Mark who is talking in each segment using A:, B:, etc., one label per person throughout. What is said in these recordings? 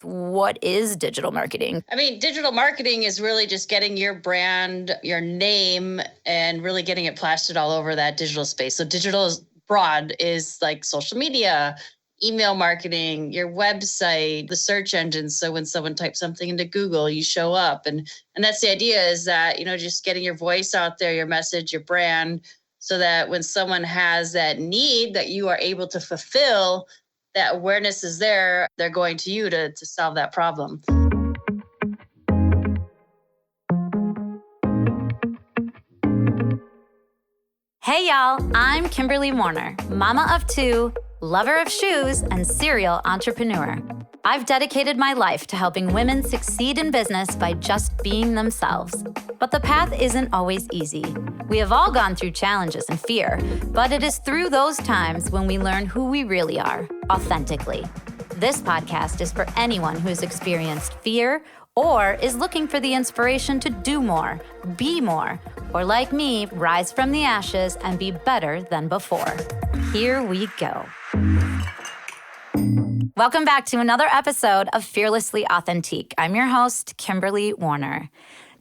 A: what is digital marketing?
B: I mean, digital marketing is really just getting your brand, your name, and really getting it plastered all over that digital space. So digital is broad, is like social media, email marketing, your website, the search engines. So when someone types something into Google, you show up. And that's the idea, is that, just getting your voice out there, your message, your brand, so that when someone has that need that you are able to fulfill, that awareness is there, they're going to you to solve that problem.
A: Hey y'all, I'm Kimberly Warner, mama of two, lover of shoes, and serial entrepreneur. I've dedicated my life to helping women succeed in business by just being themselves. But the path isn't always easy. We have all gone through challenges and fear, but it is through those times when we learn who we really are, authentically. This podcast is for anyone who has experienced fear or is looking for the inspiration to do more, be more, or like me, rise from the ashes and be better than before. Here we go. Welcome back to another episode of Fearlessly Authentique. I'm your host, Kimberly Warner.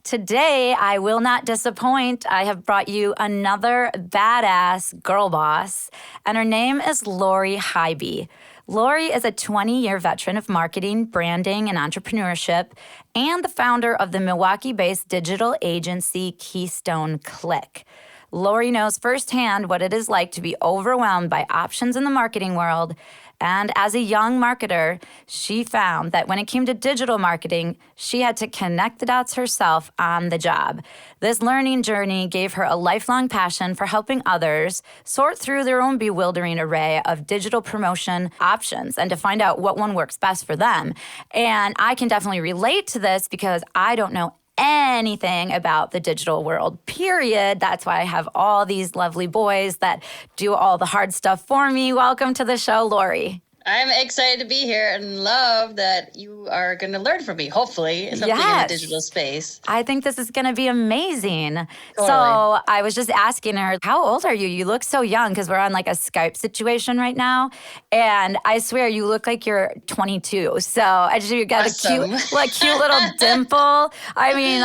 A: Today, I will not disappoint. I have brought you another badass girl boss, and her name is Lori Highby. Lori is a 20-year veteran of marketing, branding, and entrepreneurship, and the founder of the Milwaukee-based digital agency Keystone Click. Lori knows firsthand what it is like to be overwhelmed by options in the marketing world. And as a young marketer, she found that when it came to digital marketing, she had to connect the dots herself on the job. This learning journey gave her a lifelong passion for helping others sort through their own bewildering array of digital promotion options and to find out what one works best for them. And I can definitely relate to this because I don't know anything about the digital world, period. That's why I have all these lovely boys that do all the hard stuff for me. Welcome to the show, Lori.
B: I'm excited to be here and love that you are going to learn from me, hopefully, something in the digital space.
A: I think this is going to be amazing.
B: Totally.
A: So I was just asking her, how old are you? You look so young because we're on like a Skype situation right now. And I swear you look like you're 22. So you got
B: awesome.
A: a cute little dimple. I mean,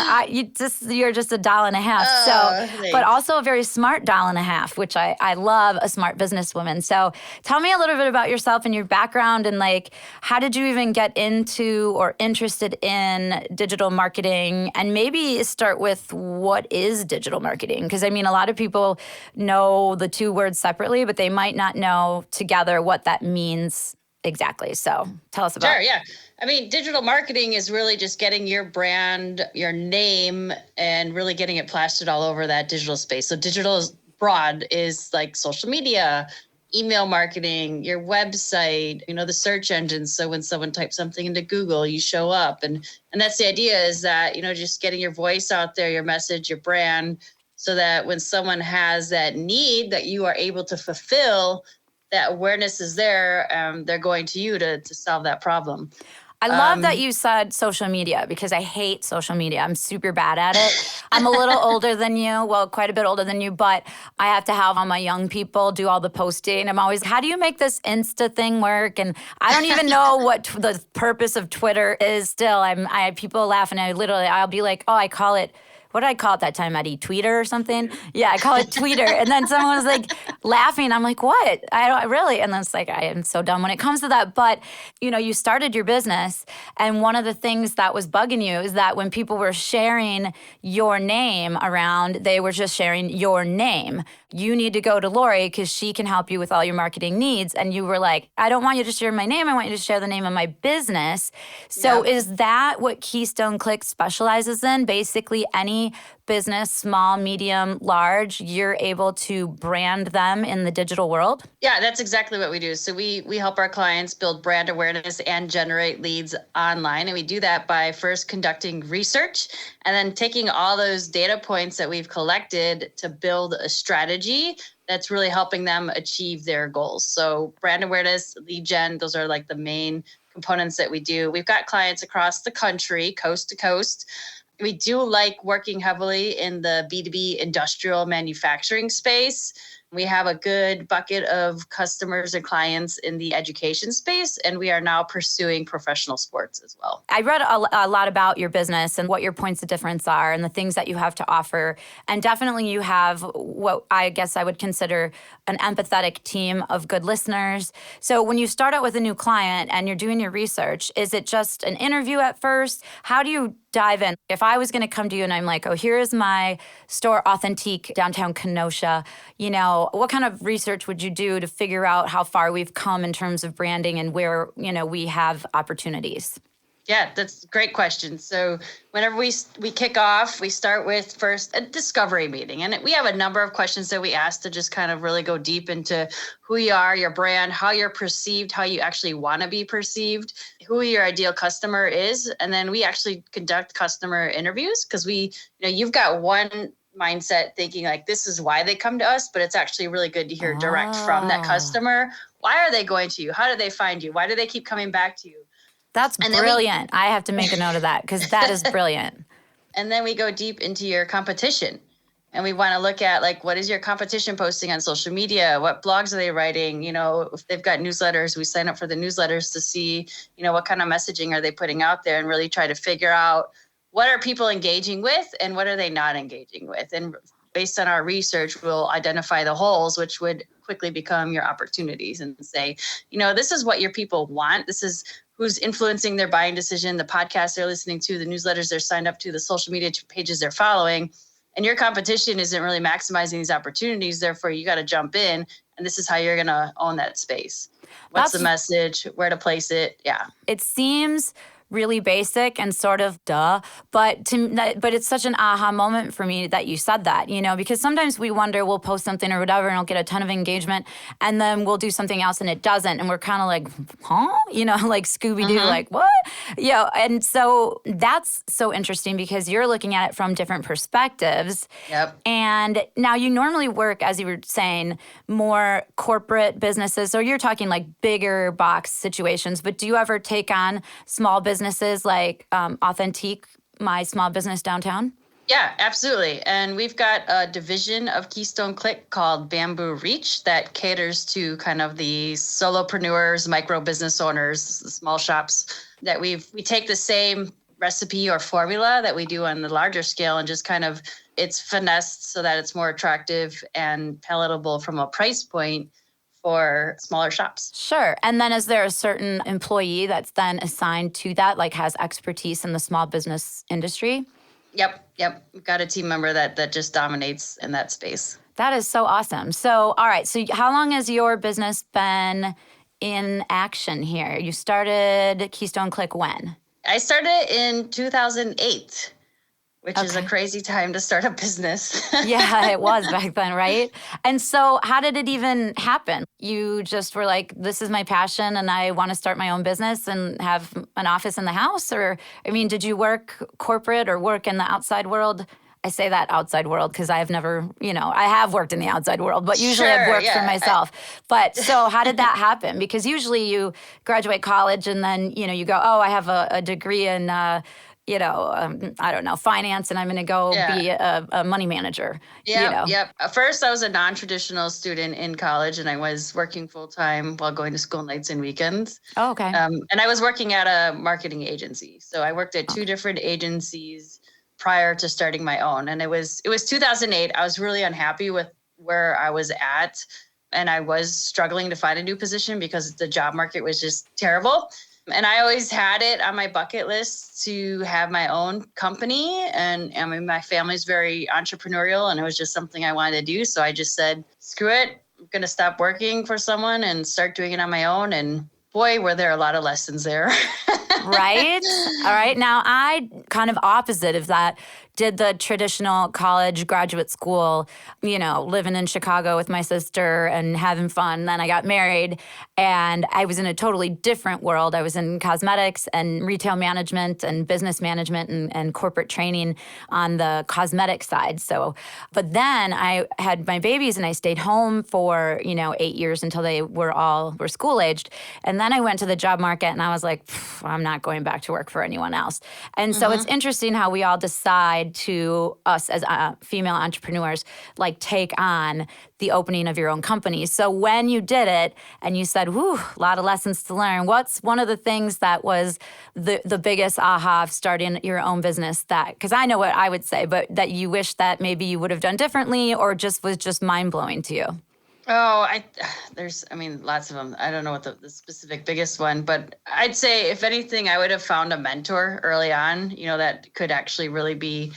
A: you're just $1.50. But also a very smart $1.50, which I love a smart businesswoman. So tell me a little bit about yourself and your background and like, how did you even get into or interested in digital marketing? And maybe start with what is digital marketing? Because I mean, a lot of people know the two words separately, but they might not know together what that means exactly. So tell us about it.
B: Sure, yeah. I mean, digital marketing is really just getting your brand, your name, and really getting it plastered all over that digital space. So digital is broad, is like social media, email marketing, your website, the search engines. So when someone types something into Google, you show up. And that's the idea, is that, just getting your voice out there, your message, your brand, so that when someone has that need that you are able to fulfill, that awareness is there, they're going to you to solve that problem.
A: I love that you said social media because I hate social media. I'm super bad at it. I'm a little older than you, quite a bit older than you, but I have to have all my young people do all the posting. I'm always, how do you make this Insta thing work? And I don't even know what the purpose of Twitter is still. People laugh and I'll be like, oh, I call it, what did I call it that time, Eddie? Tweeter or something? Yeah, I call it Tweeter. And then someone was like laughing. I'm like, what? I don't really. And then it's like, I am so dumb when it comes to that. But, you started your business. And one of the things that was bugging you is that when people were sharing your name around, they were just sharing your name. You need to go to Lori because she can help you with all your marketing needs. And you were like, I don't want you to share my name. I want you to share the name of my business. So Is that what Keystone Click specializes in? Basically, any business, small, medium, large, you're able to brand them in the digital world?
B: Yeah, that's exactly what we do. So we help our clients build brand awareness and generate leads online. And we do that by first conducting research and then taking all those data points that we've collected to build a strategy that's really helping them achieve their goals. So brand awareness, lead gen, those are like the main components that we do. We've got clients across the country, coast to coast. We do like working heavily in the B2B industrial manufacturing space. We have a good bucket of customers and clients in the education space, and we are now pursuing professional sports as well.
A: I read a lot about your business and what your points of difference are and the things that you have to offer. And definitely you have what I guess I would consider an empathetic team of good listeners. So when you start out with a new client and you're doing your research, is it just an interview at first? How do you dive in? If I was going to come to you and I'm like, oh, here is my store, Authentique, downtown Kenosha, what kind of research would you do to figure out how far we've come in terms of branding and where, we have opportunities?
B: Yeah, that's a great question. So whenever we kick off, we start with first a discovery meeting. And we have a number of questions that we ask to just kind of really go deep into who you are, your brand, how you're perceived, how you actually want to be perceived, who your ideal customer is. And then we actually conduct customer interviews because you've got one mindset thinking like this is why they come to us, but it's actually really good to hear direct from that customer. Why are they going to you? How do they find you? Why do they keep coming back to you?
A: That's brilliant. I have to make a note of that because that is brilliant.
B: And then we go deep into your competition. And we want to look at like, what is your competition posting on social media? What blogs are they writing? If they've got newsletters, we sign up for the newsletters to see, what kind of messaging are they putting out there and really try to figure out what are people engaging with and what are they not engaging with? And based on our research, we'll identify the holes, which would quickly become your opportunities and say, this is what your people want. This is who's influencing their buying decision, the podcasts they're listening to, the newsletters they're signed up to, the social media pages they're following. And your competition isn't really maximizing these opportunities. Therefore, you got to jump in. And this is how you're going to own that space. What's the message? Where to place it? Yeah.
A: It seems really basic and sort of duh, but it's such an aha moment for me that you said that, because sometimes we wonder we'll post something or whatever and it'll get a ton of engagement and then we'll do something else and it doesn't and we're kind of like, huh? Like Scooby-Doo, like what? And so that's so interesting because you're looking at it from different perspectives.
B: Yep.
A: And now you normally work, as you were saying, more corporate businesses, or you're talking like bigger box situations, but do you ever take on small businesses like Authentique, my small business downtown?
B: Yeah, absolutely. And we've got a division of Keystone Click called Bamboo Reach that caters to kind of the solopreneurs, micro business owners, small shops that we take the same recipe or formula that we do on the larger scale and just kind of it's finessed so that it's more attractive and palatable from a price point for smaller shops.
A: Sure. And then is there a certain employee that's then assigned to that, like has expertise in the small business industry?
B: Yep. We've got a team member that just dominates in that space.
A: That is so awesome. So, all right. So how long has your business been in action here? You started Keystone Click when?
B: I started in 2008. Which is a crazy time to start a business.
A: Yeah, it was back then, right? And so how did it even happen? You just were like, this is my passion and I want to start my own business and have an office in the house? Or, did you work corporate or work in the outside world? I say that outside world because I have never, I have worked in the outside world, but usually I've worked for myself. But so how did that happen? Because usually you graduate college and then, you go, oh, I have a degree in I don't know, finance, and I'm going to go be a money manager.
B: Yep. At first, I was a non-traditional student in college, and I was working full-time while going to school nights and weekends.
A: Oh, okay.
B: And I was working at a marketing agency. So I worked at two different agencies prior to starting my own. And it was 2008. I was really unhappy with where I was at, and I was struggling to find a new position because the job market was just terrible. And I always had it on my bucket list to have my own company. And my family's very entrepreneurial and it was just something I wanted to do. So I just said, screw it. I'm going to stop working for someone and start doing it on my own. And boy, were there a lot of lessons there.
A: Right? All right. Now, I kind of opposite of that, did the traditional college graduate school, living in Chicago with my sister and having fun. Then I got married and I was in a totally different world. I was in cosmetics and retail management and business management and corporate training on the cosmetic side. So, but then I had my babies and I stayed home for, 8 years until they were school aged. And then I went to the job market and I was like, I'm not going back to work for anyone else. And so it's interesting how we all decide guide to us as female entrepreneurs, like take on the opening of your own company. So when you did it and you said, whew, a lot of lessons to learn, what's one of the things that was the biggest aha of starting your own business that, because I know what I would say, but that you wish that maybe you would have done differently or just was just mind-blowing to you?
B: Oh, there's lots of them. I don't know what the specific biggest one, but I'd say if anything, I would have found a mentor early on, that could actually really be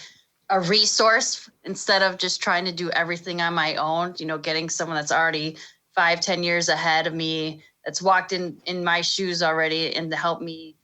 B: a resource instead of just trying to do everything on my own, getting someone that's already 5-10 years ahead of me, that's walked in my shoes already, and to help me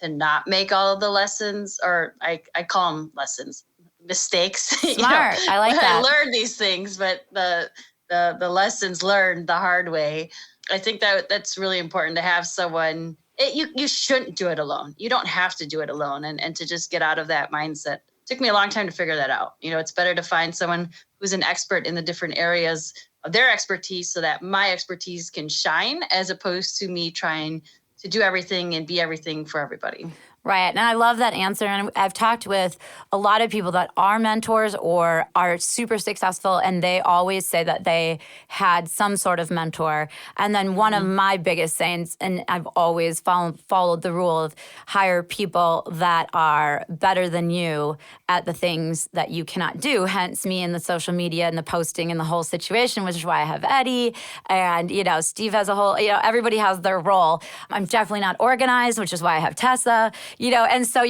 B: to not make all of the lessons, or I call them lessons, mistakes.
A: Smart. I like that.
B: I learned these things, but the lessons learned the hard way. I think that's really important to have someone. You shouldn't do it alone. You don't have to do it alone, and to just get out of that mindset. It took me a long time to figure that out. It's better to find someone who's an expert in the different areas of their expertise so that my expertise can shine, as opposed to me trying to do everything and be everything for everybody.
A: Right. And I love that answer. And I've talked with a lot of people that are mentors or are super successful, and they always say that they had some sort of mentor. And then one of my biggest sayings, and I've always followed the rule of hire people that are better than you at the things that you cannot do. Hence me in the social media and the posting and the whole situation, which is why I have Eddie. And, Steve has a whole, everybody has their role. I'm definitely not organized, which is why I have Tessa. And so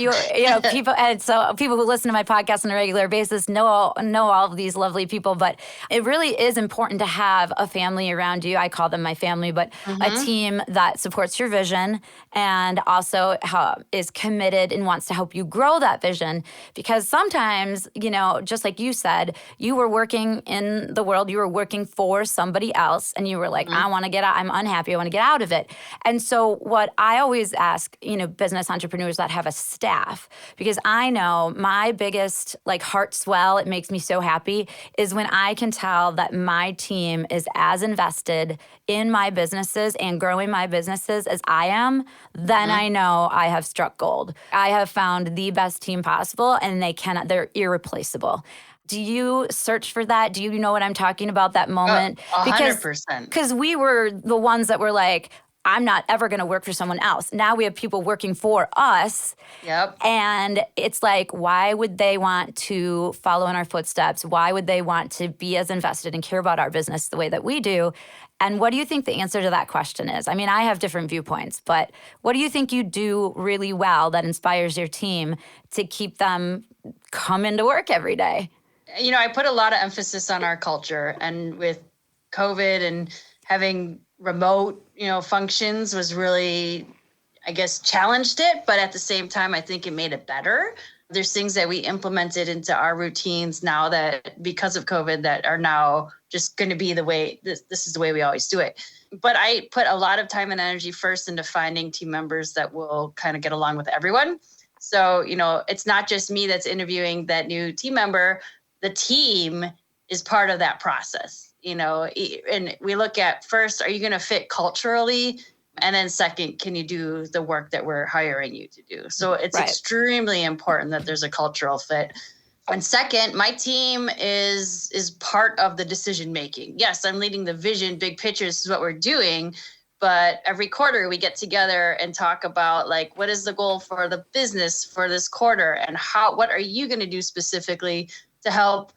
A: people who listen to my podcast on a regular basis know all of these lovely people, but it really is important to have a family around you. I call them my family, but a team that supports your vision and also is committed and wants to help you grow that vision. Because sometimes, just like you said, you were working in the world, you were working for somebody else, and you were like, I want to get out, I'm unhappy, I want to get out of it. And so what I always ask, business entrepreneurs that have a staff, because I know my biggest heart swell, it makes me so happy, is when I can tell that my team is as invested in my businesses and growing my businesses as I am, then I know I have struck gold. I have found the best team possible, and they're irreplaceable. Do you search for that? Do you know what I'm talking about, that moment?
B: 100%.
A: Because we were the ones that were like, I'm not ever going to work for someone else. Now we have people working for us.
B: Yep.
A: And it's like, why would they want to follow in our footsteps? Why would they want to be as invested and care about our business the way that we do? And what do you think the answer to that question is? I mean, I have different viewpoints, but what do you think you do really well that inspires your team to keep them coming to work every day?
B: I put a lot of emphasis on our culture, and with COVID and having remote, functions was really, I guess, challenged it. But at the same time, I think it made it better. There's things that we implemented into our routines now that because of COVID that are now just going to be the way, this is the way we always do it. But I put a lot of time and energy first into finding team members that will kind of get along with everyone. So, it's not just me that's interviewing that new team member. The team is part of that process. And we look at first, are you going to fit culturally? And then second, can you do the work that we're hiring you to do? So it's extremely important that there's a cultural fit. And second, my team is part of the decision making. Yes, I'm leading the vision, big picture, this is what we're doing. But every quarter we get together and talk about what is the goal for the business for this quarter, and what are you going to do specifically to help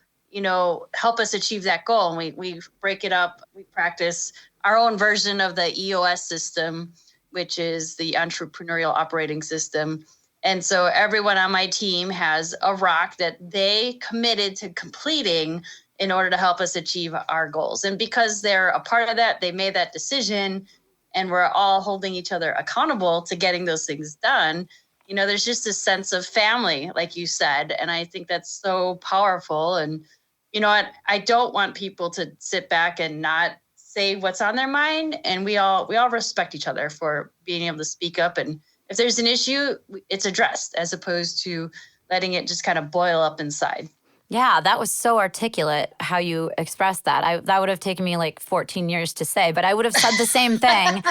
B: us achieve that goal. And we break it up. We practice our own version of the EOS system, which is the entrepreneurial operating system. And so everyone on my team has a rock that they committed to completing in order to help us achieve our goals. And because they're a part of that, they made that decision, and we're all holding each other accountable to getting those things done. There's just a sense of family, like you said. And I think that's so powerful. And I don't want people to sit back and not say what's on their mind. And we all respect each other for being able to speak up. And if there's an issue, it's addressed, as opposed to letting it just kind of boil up inside.
A: Yeah, that was so articulate how you expressed that. That would have taken me like 14 years to say, but I would have said the same thing.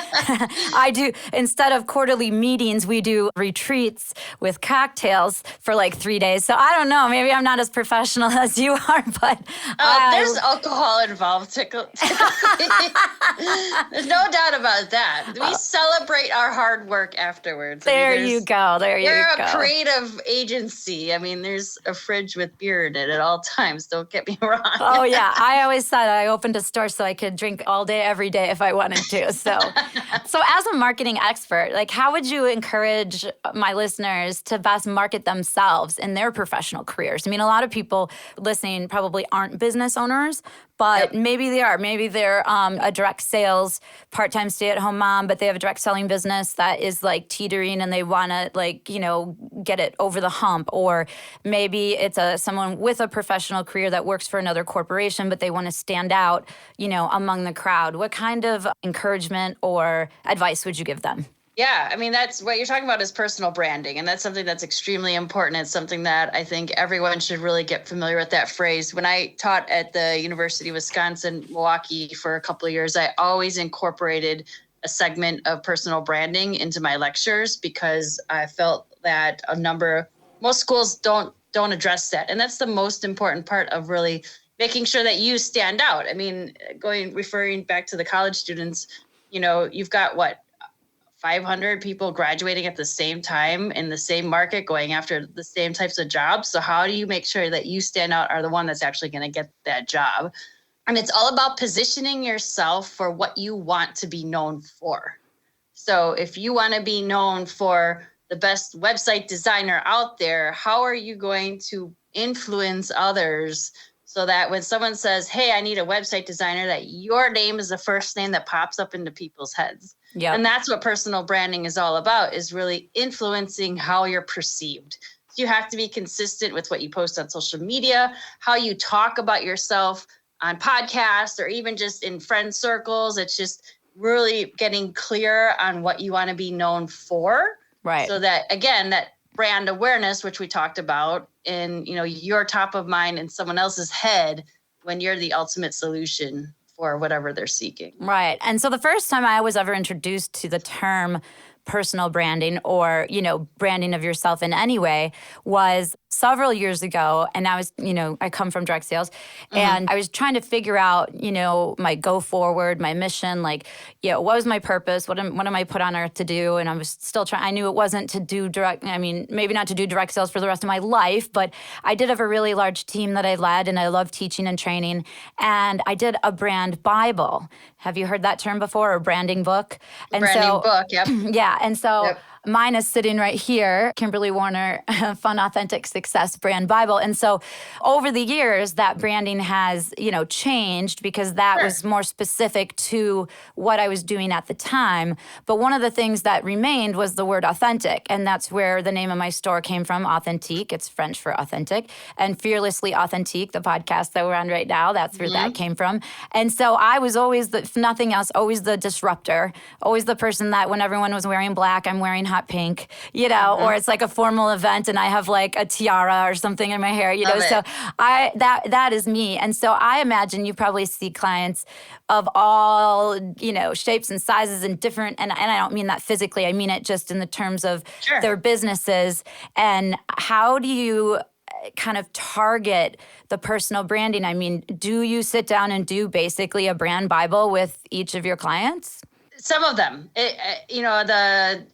A: I do, instead of quarterly meetings, we do retreats with cocktails for like 3 days. So I don't know, maybe I'm not as professional as you are, but
B: there's alcohol involved. There's no doubt about that. We celebrate our hard work afterwards.
A: There you go.
B: We're a creative agency. I mean, there's a fridge with beer in it at all times. Don't get me wrong.
A: Oh, yeah. I always said I opened a store so I could drink all day, every day if I wanted to. So as a marketing expert, like how would you encourage my listeners to best market themselves in their professional careers? I mean, a lot of people listening probably aren't business owners, but maybe they are. Maybe they're a direct sales, part-time stay-at-home mom, but they have a direct selling business that is like teetering and they want to like, get it over the hump. Or maybe it's someone with a professional career that works for another corporation, but they want to stand out, among the crowd. What kind of encouragement or advice would you give them?
B: Yeah, I mean, that's what you're talking about is personal branding. And that's something that's extremely important. It's something that I think everyone should really get familiar with that phrase. When I taught at the University of Wisconsin-Milwaukee for a couple of years, I always incorporated a segment of personal branding into my lectures because I felt that most schools don't address that. And that's the most important part of really making sure that you stand out. I mean, referring back to the college students, you've got 500 people graduating at the same time in the same market, going after the same types of jobs. So how do you make sure that you stand out, are the one that's actually going to get that job? And it's all about positioning yourself for what you want to be known for. So if you want to be known for the best website designer out there, how are you going to influence others so that when someone says, hey, I need a website designer, that your name is the first name that pops up into people's heads? Yeah. And that's what personal branding is all about, is really influencing how you're perceived. So you have to be consistent with what you post on social media, how you talk about yourself on podcasts, or even just in friend circles. It's just really getting clear on what you want to be known for. Right. So that, again, that brand awareness, which we talked about, in you're top of mind in someone else's head when you're the ultimate solution for whatever they're seeking.
A: Right. And so the first time I was ever introduced to the term personal branding or, branding of yourself in any way was several years ago. And I was, I come from direct sales and I was trying to figure out, my go forward, my mission, what was my purpose? What am I put on earth to do? And I was still trying, I knew it wasn't to do maybe not to do direct sales for the rest of my life, but I did have a really large team that I led and I love teaching and training. And I did a brand Bible. Have you heard that term before? Or branding book? And
B: branding book, yep.
A: Yeah. And so mine is sitting right here, Kimberly Warner, Fun, Authentic Success Brand Bible. And so over the years, that branding has, changed because that was more specific to what I was doing at the time. But one of the things that remained was the word authentic. And that's where the name of my store came from, Authentique. It's French for authentic. And Fearlessly Authentique, the podcast that we're on right now, that's where that came from. And so I was always, if nothing else, always the disruptor, always the person that when everyone was wearing black, I'm wearing hot pink, or it's like a formal event and I have like a tiara or something in my hair, so that is me. And so I imagine you probably see clients of all, shapes and sizes and different, and I don't mean that physically, I mean it just in the terms of their businesses. And how do you kind of target the personal branding? I mean, do you sit down and do basically a brand Bible with each of your clients?
B: Some of them, the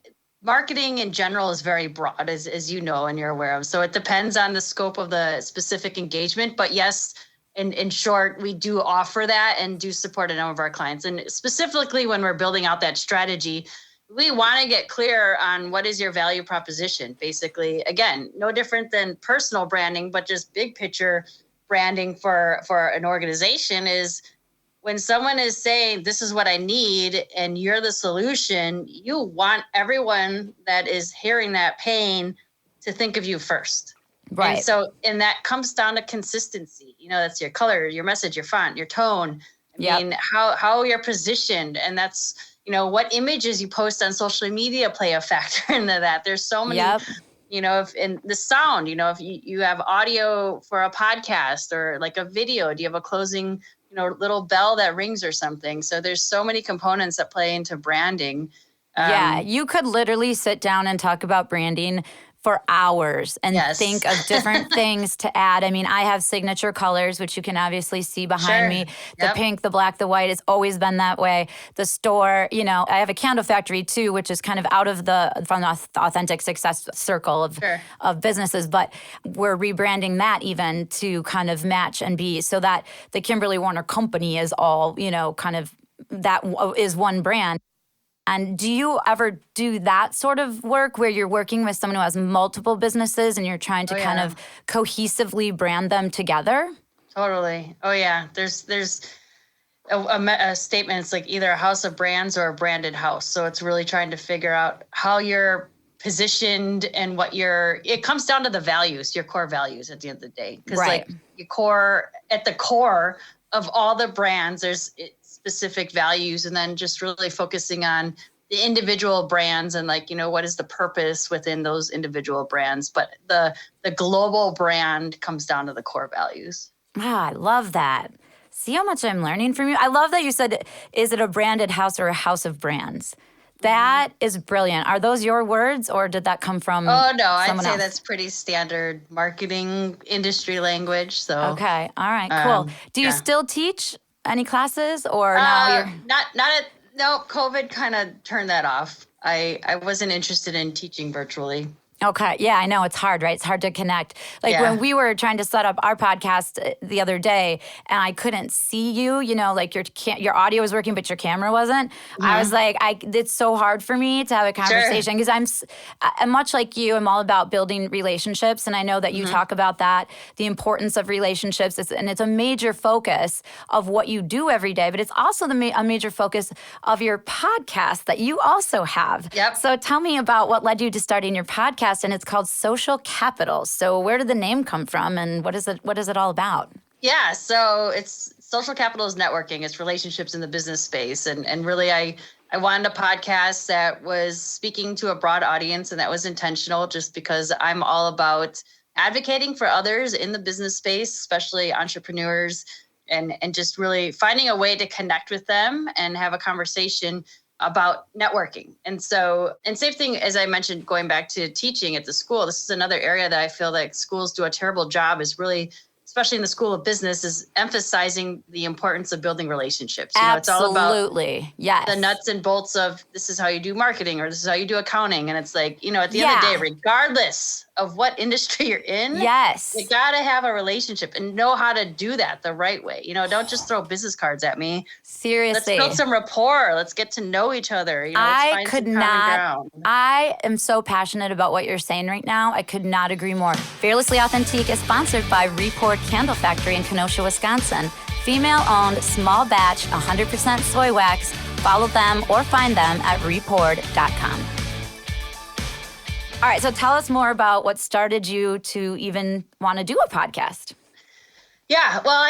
B: marketing in general is very broad, as you know and you're aware of. So it depends on the scope of the specific engagement. But yes, in short, we do offer that and do support a number of our clients. And specifically when we're building out that strategy, we want to get clear on what is your value proposition. Basically, again, no different than personal branding, but just big picture branding for an organization is when someone is saying, this is what I need, and you're the solution, you want everyone that is hearing that pain to think of you first. Right. And that comes down to consistency. That's your color, your message, your font, your tone. I mean, how you're positioned. And that's, what images you post on social media play a factor into that. There's so many, if in the sound, if you have audio for a podcast or like a video, do you have a closing, little bell that rings or something? So there's so many components that play into branding.
A: Yeah, you could literally sit down and talk about branding for hours and
B: Yes.
A: think of different things to add. I mean, I have signature colors, which you can obviously see behind
B: Sure.
A: me. The
B: Yep.
A: pink, the black, the white. It's always been that way. The store, I have a candle factory too, which is kind of out of from the authentic success circle of,
B: Sure.
A: of businesses. But we're rebranding that even to kind of match and be so that the Kimberly Warner company is all, kind of that is one brand. And do you ever do that sort of work where you're working with someone who has multiple businesses and you're trying to kind of cohesively brand them together?
B: Totally. Oh yeah. There's a statement. It's like either a house of brands or a branded house. So it's really trying to figure out how you're positioned and it comes down to the values, your core values at the end of the day. Because
A: Right.
B: like at the core of all the brands, there's specific values, and then just really focusing on the individual brands and what is the purpose within those individual brands. But the global brand comes down to the core values.
A: Ah, I love that. See how much I'm learning from you? I love that you said, is it a branded house or a house of brands? That is brilliant. Are those your words or did that come from
B: Oh, no, I'd
A: someone
B: say
A: else?
B: that's pretty standard marketing industry language. So
A: Okay. All right, cool. Do you still teach any classes or now you're...
B: No, COVID kind of turned that off. I wasn't interested in teaching virtually.
A: Okay. Yeah, I know. It's hard, right? It's hard to connect. Like when we were trying to set up our podcast the other day and I couldn't see you, like your audio was working, but your camera wasn't.
B: Mm-hmm.
A: I was like, it's so hard for me to have a conversation because I'm much like you. I'm all about building relationships. And I know that you talk about that, the importance of relationships. And it's a major focus of what you do every day, but it's also a major focus of your podcast that you also have.
B: Yep.
A: So tell me about what led you to starting your podcast. And it's called Social Capital. So where did the name come from and what is it all about?
B: Yeah, so it's social capital is networking. It's relationships in the business space. And really I wanted a podcast that was speaking to a broad audience, and that was intentional just because I'm all about advocating for others in the business space, especially entrepreneurs, and just really finding a way to connect with them and have a conversation about networking. And same thing as I mentioned, going back to teaching at the school, this is another area that I feel like schools do a terrible job is really, especially in the School of Business, is emphasizing the importance of building relationships. It's all about
A: yes.
B: the nuts and bolts of this is how you do marketing or this is how you do accounting. And it's like, at the end of the day, regardless of what industry you're in,
A: yes,
B: you got to have a relationship and know how to do that the right way. Don't just throw business cards at me.
A: Seriously.
B: Let's build some rapport. Let's get to know each other. Let's find some common ground.
A: I am so passionate about what you're saying right now. I could not agree more. Fearlessly Authentique is sponsored by Repourd Candle Factory in Kenosha, Wisconsin. Female-owned, small batch, 100% soy wax. Follow them or find them at repourd.com. All right, so tell us more about what started you to even want to do a podcast.
B: Yeah, well,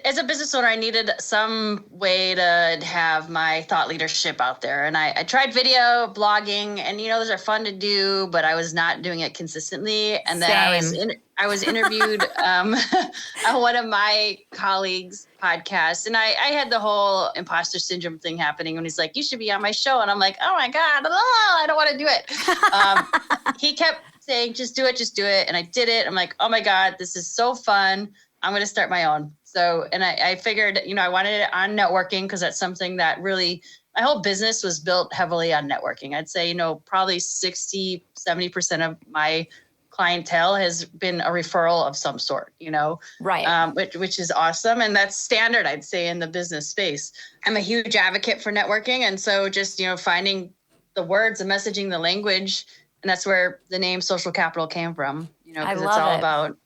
B: as a business owner, I needed some way to have my thought leadership out there. And I tried video, blogging, and, those are fun to do, but I was not doing it consistently. And then I was interviewed on one of my colleagues' podcasts, and I had the whole imposter syndrome thing happening when he's like, you should be on my show. And I'm like, oh my God, I don't want to do it. He kept saying, just do it. And I did it. I'm like, oh my God, this is so fun. I'm going to start my own. So, and I figured, I wanted it on networking because that's something that really, my whole business was built heavily on networking. I'd say, probably 60, 70% of my clientele has been a referral of some sort,
A: Right.
B: Which is awesome. And that's standard, I'd say, in the business space. I'm a huge advocate for networking. And so just, finding the words, the messaging, the language, and that's where the name Social Capital came from, because it's all about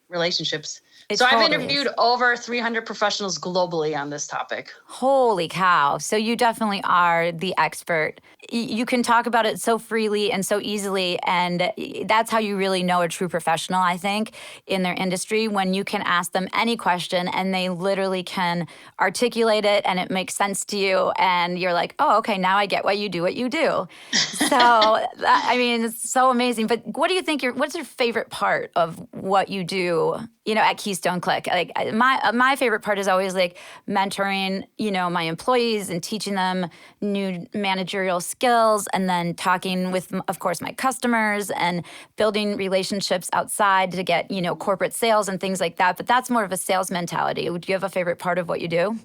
B: relationships. So I've interviewed over 300 professionals globally on this topic.
A: Holy cow. So you definitely are the expert. You can talk about it so freely and so easily. And that's how you really know a true professional, I think, in their industry, when you can ask them any question and they literally can articulate it and it makes sense to you. And you're like, oh, okay, now I get why you do what you do. So, it's so amazing. But what do you think, what's your favorite part of what you do, at Keystone Click? Like my favorite part is always like mentoring, my employees and teaching them new managerial skills, and then talking with, of course, my customers and building relationships outside to get, corporate sales and things like that. But that's more of a sales mentality. Do you have a favorite part of what you do?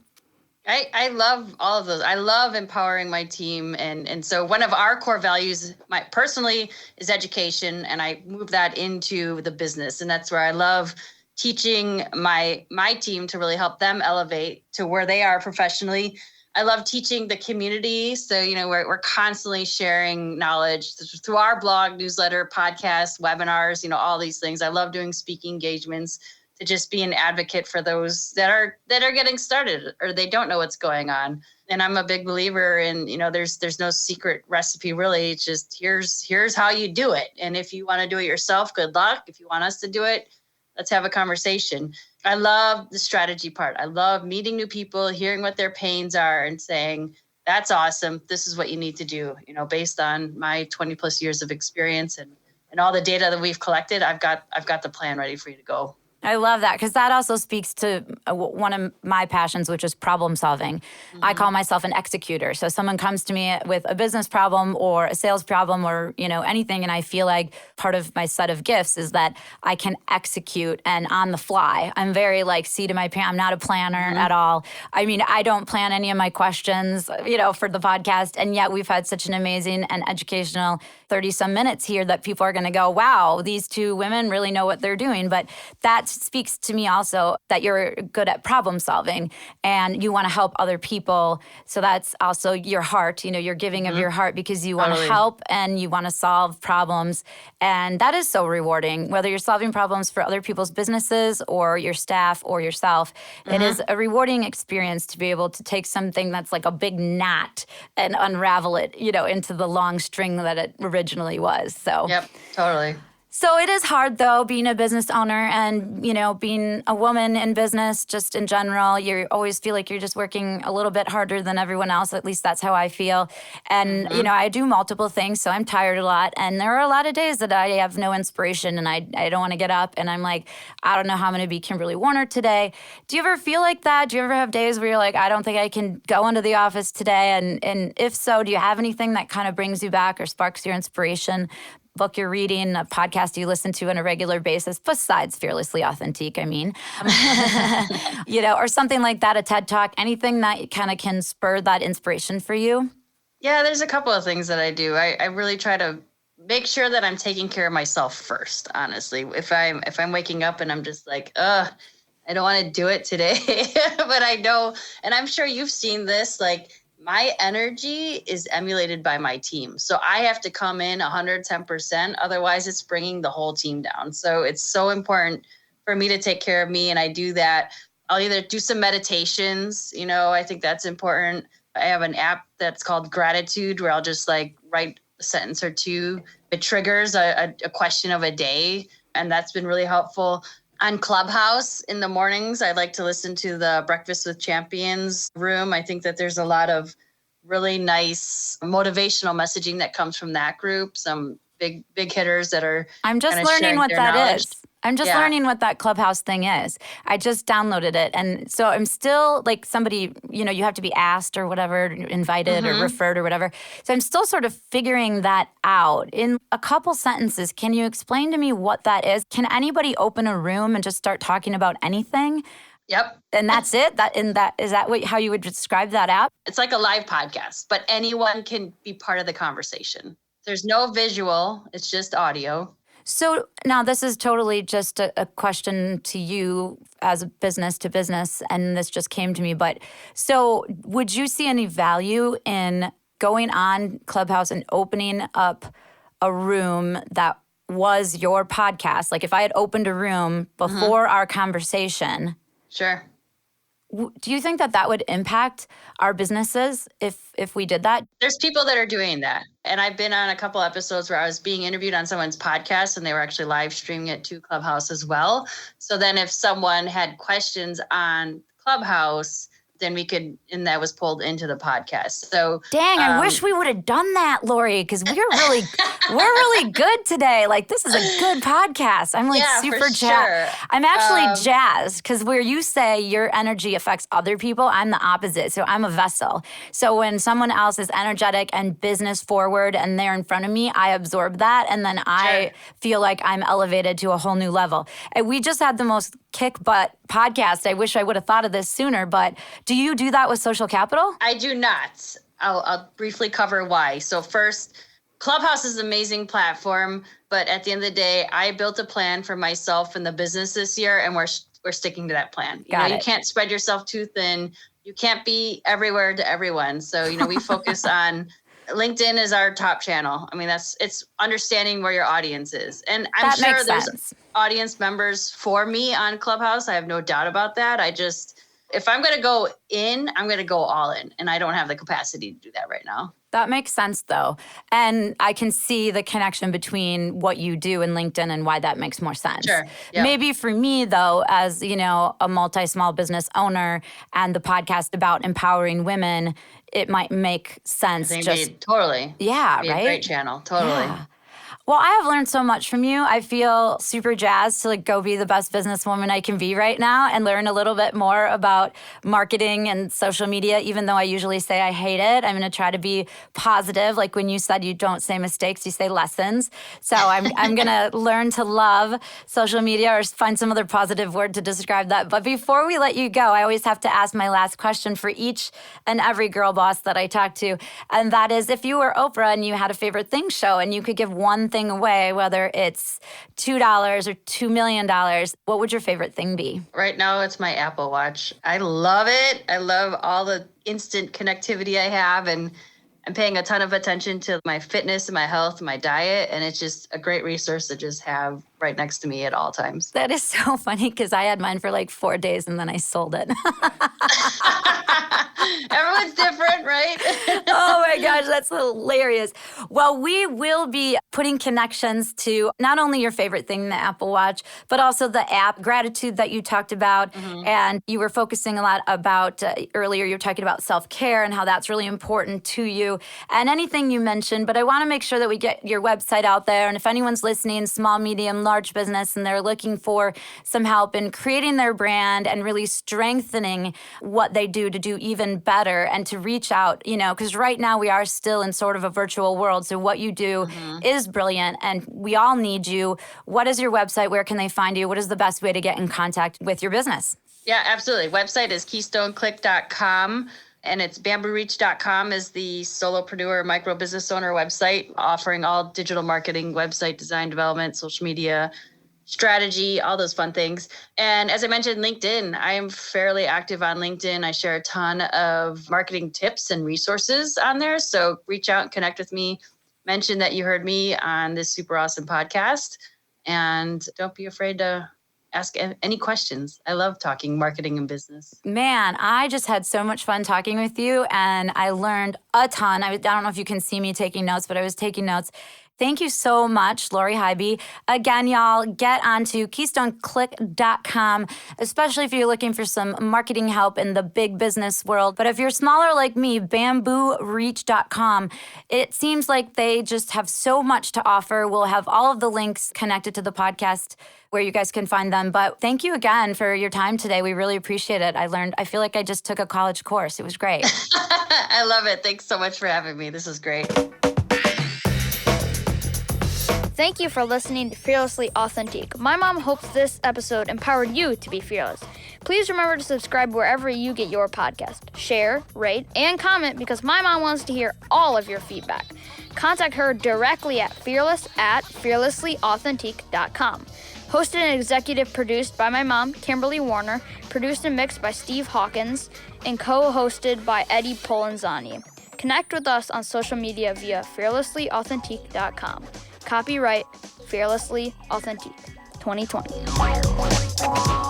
B: I love all of those. I love empowering my team. And so one of our core values, personally, is education. And I move that into the business. And that's where I love teaching my team to really help them elevate to where they are professionally. I love teaching the community. So, we're constantly sharing knowledge through our blog, newsletter, podcast, webinars, all these things. I love doing speaking engagements, to just be an advocate for those that are getting started or they don't know what's going on. And I'm a big believer in, there's no secret recipe really. It's just here's how you do it. And if you want to do it yourself, good luck. If you want us to do it, let's have a conversation. I love the strategy part. I love meeting new people, hearing what their pains are and saying, that's awesome. This is what you need to do, based on my 20 plus years of experience and all the data that we've collected. I've got the plan ready for you to go.
A: I love that, because that also speaks to one of my passions, which is problem solving. Mm-hmm. I call myself an executor. So someone comes to me with a business problem or a sales problem or, anything, and I feel like part of my set of gifts is that I can execute and on the fly. I'm very seat of my pants. I'm not a planner at all. I don't plan any of my questions, for the podcast. And yet we've had such an amazing and educational 30-some minutes here that people are going to go, wow, these two women really know what they're doing. But that speaks to me also that you're good at problem solving and you want to help other people. So that's also your heart, you're giving of your heart because you want to help and you want to solve problems. And that is so rewarding, whether you're solving problems for other people's businesses or your staff or yourself. It is a rewarding experience to be able to take something that's like a big knot and unravel it, into the long string that it originally was. So,
B: yep, totally.
A: So it is hard, though, being a business owner and, being a woman in business just in general. You always feel like you're just working a little bit harder than everyone else. At least that's how I feel. And, I do multiple things, so I'm tired a lot. And there are a lot of days that I have no inspiration and I don't want to get up. And I'm like, I don't know how I'm going to be Kimberly Warner today. Do you ever feel like that? Do you ever have days where you're like, I don't think I can go into the office today? And if so, do you have anything that kind of brings you back or sparks your inspiration? Book you're reading, a podcast you listen to on a regular basis, besides Fearlessly Authentic, or something like that, a TED Talk, anything that kind of can spur that inspiration for you?
B: Yeah, there's a couple of things that I do. I really try to make sure that I'm taking care of myself first, honestly. If I'm waking up and I'm just like, I don't want to do it today, but I know, and I'm sure you've seen this, my energy is emulated by my team. So I have to come in 110%. Otherwise, it's bringing the whole team down. So it's so important for me to take care of me. And I do that. I'll either do some meditations. I think that's important. I have an app that's called Grattitude where I'll just write a sentence or two. It triggers a question of a day. And that's been really helpful. On Clubhouse in the mornings, I like to listen to the Breakfast with Champions room. I think that there's a lot of really nice motivational messaging that comes from that group. Some big hitters that are
A: I'm just learning what that is. I'm just learning what that Clubhouse thing is. I just downloaded it. And so I'm still somebody, you have to be asked or whatever, invited or referred or whatever. So I'm still sort of figuring that out. In a couple sentences, can you explain to me what that is? Can anybody open a room and just start talking about anything?
B: Yep.
A: And that's it? Is that how you would describe that app?
B: It's like a live podcast, but anyone can be part of the conversation. There's no visual. It's just audio.
A: So now this is totally just a question to you as a business to business, and this just came to me. But so would you see any value in going on Clubhouse and opening up a room that was your podcast, like if I had opened a room before our conversation,
B: Sure.
A: do you think that would impact our businesses if we did that?
B: There's people that are doing that. And I've been on a couple episodes where I was being interviewed on someone's podcast and they were actually live streaming it to Clubhouse as well. So then if someone had questions on Clubhouse, then we could, and that was pulled into the podcast. So
A: dang, I wish we would have done that, Lori, because we're really good today. Like, this is a good podcast. I'm like super jazzed.
B: Sure.
A: I'm actually jazzed because where you say your energy affects other people, I'm the opposite. So I'm a vessel. So when someone else is energetic and business forward and they're in front of me, I absorb that. And then I feel like I'm elevated to a whole new level. And we just had the most kick butt podcast. I wish I would have thought of this sooner, but do you do that with Social Capital?
B: I do not. I'll briefly cover why. So first, Clubhouse is an amazing platform, but at the end of the day, I built a plan for myself and the business this year, and we're sticking to that plan. You can't spread yourself too thin. You can't be everywhere to everyone. So, we focus on LinkedIn is our top channel. I mean, it's understanding where your audience is. And I'm sure there's audience members for me on Clubhouse. I have no doubt about that. If I'm going to go in, I'm going to go all in. And I don't have the capacity to do that right now.
A: That makes sense, though. And I can see the connection between what you do in LinkedIn and why that makes more sense.
B: Sure. Yep.
A: Maybe for me, though, as, a multi-small business owner and the podcast about empowering women, it might make sense.
B: Totally.
A: Yeah,
B: be
A: right?
B: A great channel. Totally.
A: Yeah. Well, I have learned so much from you. I feel super jazzed to go be the best businesswoman I can be right now and learn a little bit more about marketing and social media, even though I usually say I hate it. I'm going to try to be positive. Like when you said you don't say mistakes, you say lessons. So I'm going to learn to love social media or find some other positive word to describe that. But before we let you go, I always have to ask my last question for each and every girl boss that I talk to. And that is, if you were Oprah and you had a favorite thing show and you could give one thing away, whether it's $2 or $2 million, what would your favorite thing be?
B: Right now, it's my Apple Watch. I love it. I love all the instant connectivity I have, and I'm paying a ton of attention to my fitness and my health and my diet, and it's just a great resource to just have right next to me at all times.
A: That is so funny because I had mine for 4 days and then I sold it.
B: Everyone's different, right?
A: Oh my gosh, that's hilarious. Well, we will be putting connections to not only your favorite thing, the Apple Watch, but also the app, Grattitude, that you talked about. Mm-hmm. And you were focusing a lot about, earlier you were talking about self-care and how that's really important to you and anything you mentioned. But I want to make sure that we get your website out there. And if anyone's listening, small, medium, large business, and they're looking for some help in creating their brand and really strengthening what they do to do even better and to reach out, because right now we are still in sort of a virtual world. So what you do is brilliant and we all need you. What is your website? Where can they find you? What is the best way to get in contact with your business?
B: Yeah, absolutely. Website is keystoneclick.com. And it's bambooreach.com is the solopreneur micro business owner website, offering all digital marketing, website design, development, social media, strategy, all those fun things. And as I mentioned, LinkedIn, I am fairly active on LinkedIn. I share a ton of marketing tips and resources on there. So reach out and connect with me. Mention that you heard me on this super awesome podcast. And don't be afraid to ask any questions. I love talking marketing and business.
A: Man, I just had so much fun talking with you and I learned a ton. I don't know if you can see me taking notes, but I was taking notes. Thank you so much, Lori Highby. Again, y'all, get onto KeystoneClick.com, especially if you're looking for some marketing help in the big business world. But if you're smaller like me, BambooReach.com. It seems like they just have so much to offer. We'll have all of the links connected to the podcast where you guys can find them. But thank you again for your time today. We really appreciate it. I feel like I just took a college course. It was great.
B: I love it. Thanks so much for having me. This is great.
C: Thank you for listening to Fearlessly Authentic. My mom hopes this episode empowered you to be fearless. Please remember to subscribe wherever you get your podcast. Share, rate, and comment because my mom wants to hear all of your feedback. Contact her directly at fearless@fearlesslyauthentic.com. Hosted and executive produced by my mom, Kimberly Warner, produced and mixed by Steve Hawkins, and co-hosted by Eddie Polanzani. Connect with us on social media via fearlesslyauthentic.com. Copyright Fearlessly Authentic 2020.